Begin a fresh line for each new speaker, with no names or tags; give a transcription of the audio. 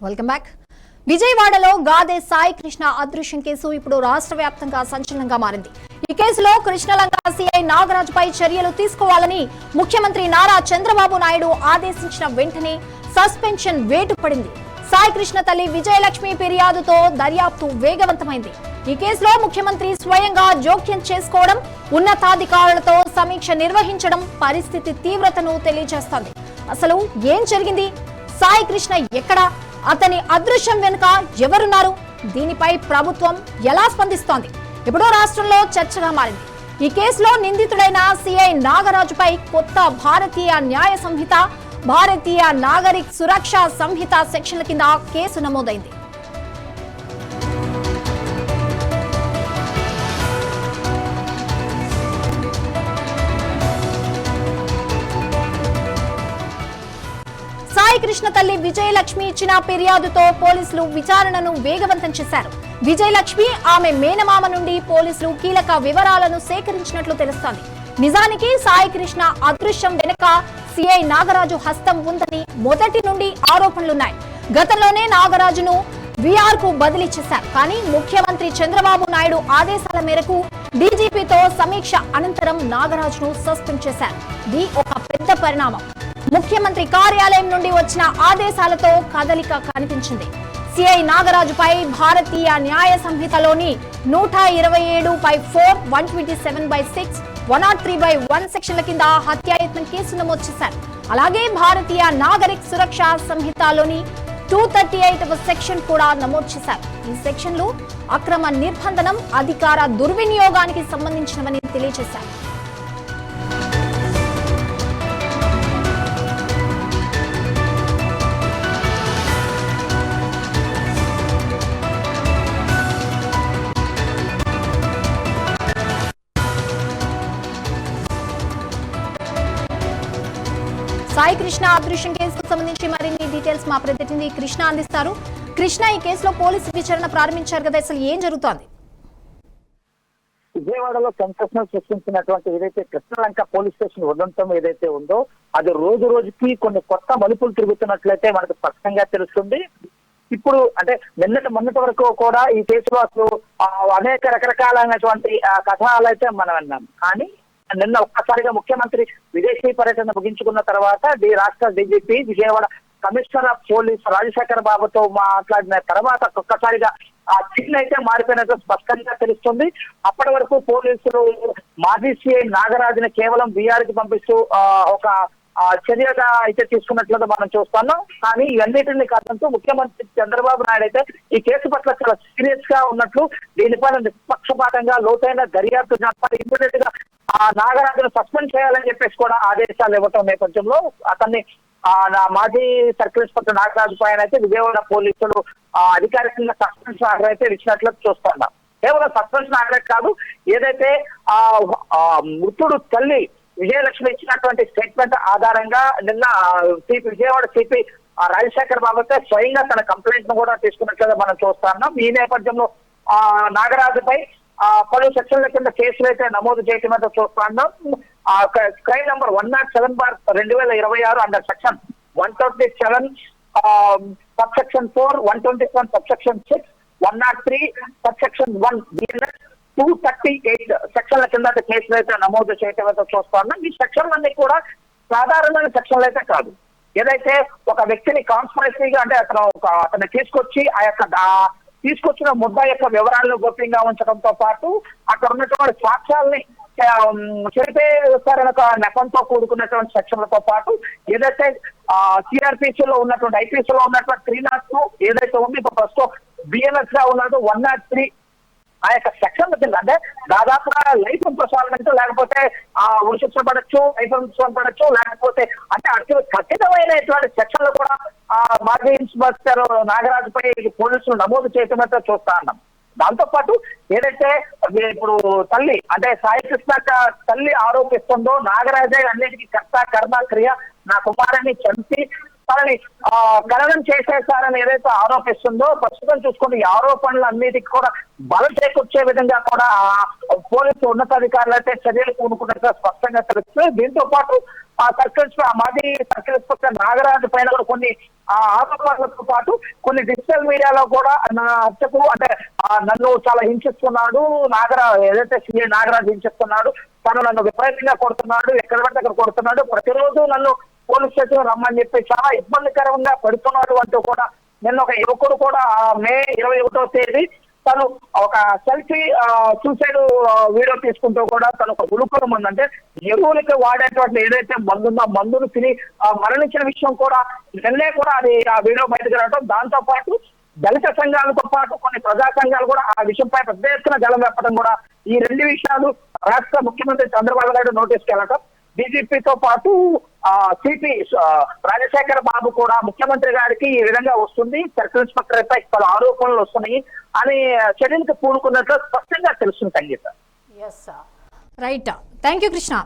Welcome back. విజయవాడలో గాదే సాయి కృష్ణ అదృశ్యం case ఇప్పుడు రాష్ట్ర వ్యాప్తంగా సంచలనంగా మారింది. ఈ కేసులో కృష్ణలంక సిఐ నాగరాజుపై చర్యలు తీసుకోవాలని ముఖ్యమంత్రి నారా చంద్రబాబు నాయుడు ఆదేశించిన వెంటనే సస్పెన్షన్ వేటు పడింది. సాయి కృష్ణ తల్లి విజయలక్ష్మి ఫిర్యాదుతో దర్యాప్తు వేగవంతమైంది. ఈ కేసులో ముఖ్యమంత్రి స్వయంగా జోక్యం చేసుకోవడం, ఉన్నతాధికారులతో సమీక్ష నిర్వహించడం పరిస్థితి తీవ్రతను తెలియజేస్తోంది. అసలు ఏం జరిగింది? సాయి కృష్ణ ఎక్కడా? అతని అదృశ్యం వెనుక ఎవరున్నారు? దీనిపై ప్రభుత్వం ఎలా స్పందిస్తోంది? ఇప్పుడు రాష్ట్రంలో చర్చగా మారింది. ఈ కేసులో నిందితుడైన సిఐ నాగరాజుపై కొత్త భారతీయ న్యాయ సంహిత, భారతీయ నాగరిక్ సురక్ష సంహిత సెక్షన్ల కింద కేసు నమోదైంది. సాయి కృష్ణ తల్లి విజయలక్ష్మి ఇచ్చిన ఫిర్యాదుతో పోలీసులు విచారణను వేగవంతం చేశారు. విజయలక్ష్మి, ఆమె మేనమామ నుండి పోలీసులు కీలక వివరాలను సేకరించినట్లు తెలుస్తోంది. నిజానికి సాయి కృష్ణ అదృశ్యం వెనుక సిఐ నాగరాజు హస్తం ఉందని మొదటి నుండి ఆరోపణలున్నాయి. గతంలోనే నాగరాజును విఆర్ కు బదిలీ చేశారు. కానీ ముఖ్యమంత్రి చంద్రబాబు నాయుడు ఆదేశాల మేరకు డీజీపీతో సమీక్ష అనంతరం నాగరాజును సస్పెండ్ చేశారు. ఇది ఒక పెద్ద పరిణామం. ముఖ్యమంత్రి కార్యాలయం నుండి వచ్చిన ఆదేశాలతో కదలిక కనిపించింది. సిఐ నాగరాజుపై భారతీయ న్యాయ సంహితలోని 127/4, 127/6, 103/1 సెక్షన్ల కింద హత్యాయత్నం కేసు నమోదు చేశారు. అలాగే భారతీయ నాగరిక్ సురక్ష సంహితలోని 238వ సెక్షన్ కూడా నమోదు చేశారు. ఈ సెక్షన్లు అక్రమ నిర్బంధనం, అధికార దుర్వినియోగానికి సంబంధించినవని తెలియజేశారు. సాయి కృష్ణ అదృశ్యం కేసుకు సంబంధించి మరిన్ని డీటెయిల్స్ మా ప్రతినిధి కృష్ణ అందిస్తారు. కృష్ణ, ఈ కేసులో పోలీసు విచారణ ప్రారంభించారు కదా, అసలు ఏం జరుగుతోంది?
విజయవాడలో సెన్సేషనల్ సృష్టించినటువంటి ఏదైతే కృష్ణలంక పోలీస్ స్టేషన్ ఉదంతం ఏదైతే ఉందో అది రోజు రోజుకి కొన్ని కొత్త మలుపులు తిరుగుతున్నట్లయితే మనకు స్పష్టంగా తెలుస్తుంది. ఇప్పుడు అంటే మొన్నటి వరకు కూడా ఈ కేసులో అసలు అనేక రకరకాలైనటువంటి కథనాలు అయితే మనం విన్నాం. కానీ నిన్న ఒక్కసారిగా ముఖ్యమంత్రి విదేశీ పర్యటన ముగించుకున్న తర్వాత రాష్ట్ర DGP Vijayawada commissioner of police Rajasekhar బాబుతో మాట్లాడిన తర్వాత ఒక్కసారిగా ఆ సీన్ అయితే మారిపోయినట్టు స్పష్టంగా తెలుస్తుంది. అప్పటి వరకు పోలీసులు మాజీ సిఐ నాగరాజుని కేవలం బీఆర్ కి పంపిస్తూ ఒక చర్యగా అయితే తీసుకున్నట్లుగా మనం చూస్తున్నాం. కానీ ఇవన్నిటిని కాదంటూ ముఖ్యమంత్రి చంద్రబాబు నాయుడు అయితే ఈ కేసు పట్ల చాలా సీరియస్ గా ఉన్నట్లు, దీనిపైన నిష్పక్షపాతంగా లోతైన దర్యాప్తు జరపాలి, ఇమ్మీడియట్ గా ఆ నాగరాజును సస్పెండ్ చేయాలని చెప్పేసి కూడా ఆదేశాలు ఇవ్వటం నేపథ్యంలో అతన్ని మాజీ సర్కిల్ ఇన్స్పెక్టర్ నాగరాజు పైన అయితే విజయవాడ పోలీసులు అధికారికంగా సస్పెన్షన్ ఆర్డర్ అయితే ఇచ్చినట్లు చూస్తున్నాం. కేవలం సస్పెన్షన్ ఆర్డర్ కాదు, ఏదైతే మృతుడు తల్లి విజయలక్ష్మి ఇచ్చినటువంటి స్టేట్మెంట్ ఆధారంగా నిన్న విజయవాడ సిపి రాజశేఖర్ బాబు అయితే స్వయంగా తన కంప్లైంట్ ను కూడా తీసుకున్నట్లుగా మనం చూస్తున్నాం. ఈ నేపథ్యంలో నాగరాజుపై పలు సెక్షన్ల కింద కేసులు అయితే నమోదు చేయటం అయితే చూస్తున్నాం. Crime number 107/2026 under section 127 subsection 4, 121 subsection 6, 103 subsection 1 BNS 238 సెక్షన్ల కింద కేసులు అయితే నమోదు చేయటం అయితే చూస్తున్నాం. ఈ సెక్షన్లన్నీ కూడా సాధారణమైన సెక్షన్లు అయితే కాదు. ఏదైతే ఒక వ్యక్తిని కాన్స్పరసీగా అంటే అతను తీసుకొచ్చి ఆ యొక్క తీసుకొచ్చిన ముద్ద యొక్క వివరాలను గోప్యంగా ఉంచడంతో పాటు అక్కడ ఉన్నటువంటి సాక్ష్యాలని చెరిపేస్తారని ఒక నెపంతో కూడుకున్నటువంటి సెక్షన్లతో పాటు ఏదైతే సిఆర్పిసిలో ఉన్నటువంటి ఐపీసీలో ఉన్నటువంటి 302 ఏదైతే ఉంది ఇప్పుడు ప్రస్తుతం బిఎన్ఎస్ గా ఉన్నది 103 ఆ యొక్క సెక్షన్ కింద అంటే దాదాపుగా లైఫ్ ఇంప్రెస్మెంట్ లేకపోతే ఉరిశిక్ష పడచ్చు, లైఫ్ ఇంప్రెస్మెంట్ పడచ్చు, లేకపోతే అంటే అతి ఖచ్చితమైనటువంటి సెక్షన్లు కూడా మాజీ ఇన్స్పెక్టర్ నాగరాజుపై పోలీసులు నమోదు చేయటం అయితే చూస్తా ఉన్నాం. దాంతో పాటు ఏదైతే ఇప్పుడు తల్లి అంటే సాయి కృష్ణ తల్లి ఆరోపిస్తుందో నాగరాజే అన్నిటికీ కర్త కర్మ క్రియ, నా కుమారుని చంపి తనని ఖననం చేసేసారని ఏదైతే ఆరోపిస్తుందో ప్రస్తుతం చూసుకుంటే ఈ ఆరోపణలు అన్నిటికీ కూడా బలం చేకూర్చే విధంగా కూడా పోలీసు ఉన్నతాధికారులు అయితే చర్యలు పూనుకున్నట్టుగా స్పష్టంగా తెలుస్తుంది. దీంతో పాటు మాజీ సర్కిల్ ఇన్స్పెక్టర్ నాగరాజు పైన కూడా కొన్ని ఆరోపణలతో పాటు కొన్ని డిజిటల్ మీడియాలో కూడా నా హత్యకు అంటే నన్ను చాలా హింసిస్తున్నాడు ఏదైతే సీఏ నాగరాజు హింసిస్తున్నాడు, తను నన్ను విపరీతంగా కొడుతున్నాడు, ఎక్కడ పడితే అక్కడ కొడుతున్నాడు, ప్రతిరోజు నన్ను పోలీస్ స్టేషన్ రమ్మని చెప్పి చాలా ఇబ్బందికరంగా పెడుతున్నాడు అంటూ కూడా నిన్న ఒక యువకుడు కూడా మే 21వ తేదీ తను ఒక సెల్ఫీ సూసైడ్ వీడియో తీసుకుంటూ కూడా తను ఒక గురుకుల మందు అంటే ఎరువులకి వాడేటువంటి ఏదైతే మందుందో ఆ మందును తిని మరణించిన విషయం కూడా నిన్నే కూడా అది ఆ వీడియో బయటకు రావడం, దాంతో పాటు దళిత సంఘాలతో పాటు కొన్ని ప్రజా సంఘాలు కూడా ఆ విషయంపై పెద్ద ఎత్తున జలం వెప్పడం కూడా ఈ రెండు విషయాలు రాష్ట్ర ముఖ్యమంత్రి చంద్రబాబు నాయుడు నోటీస్కి వెళ్ళటం, డీజీపీతో పాటు సిపి రాజశేఖర్ బాబు కూడా ముఖ్యమంత్రి గారికి ఈ విధంగా వస్తుంది, సర్కిల్ ఇన్స్పెక్టర్ పై పలు ఆరోపణలు వస్తున్నాయి అని చర్యలకు పూనుకున్నట్లు స్పష్టంగా తెలుస్తుంది Sangeetha.
Right, thank you Krishna.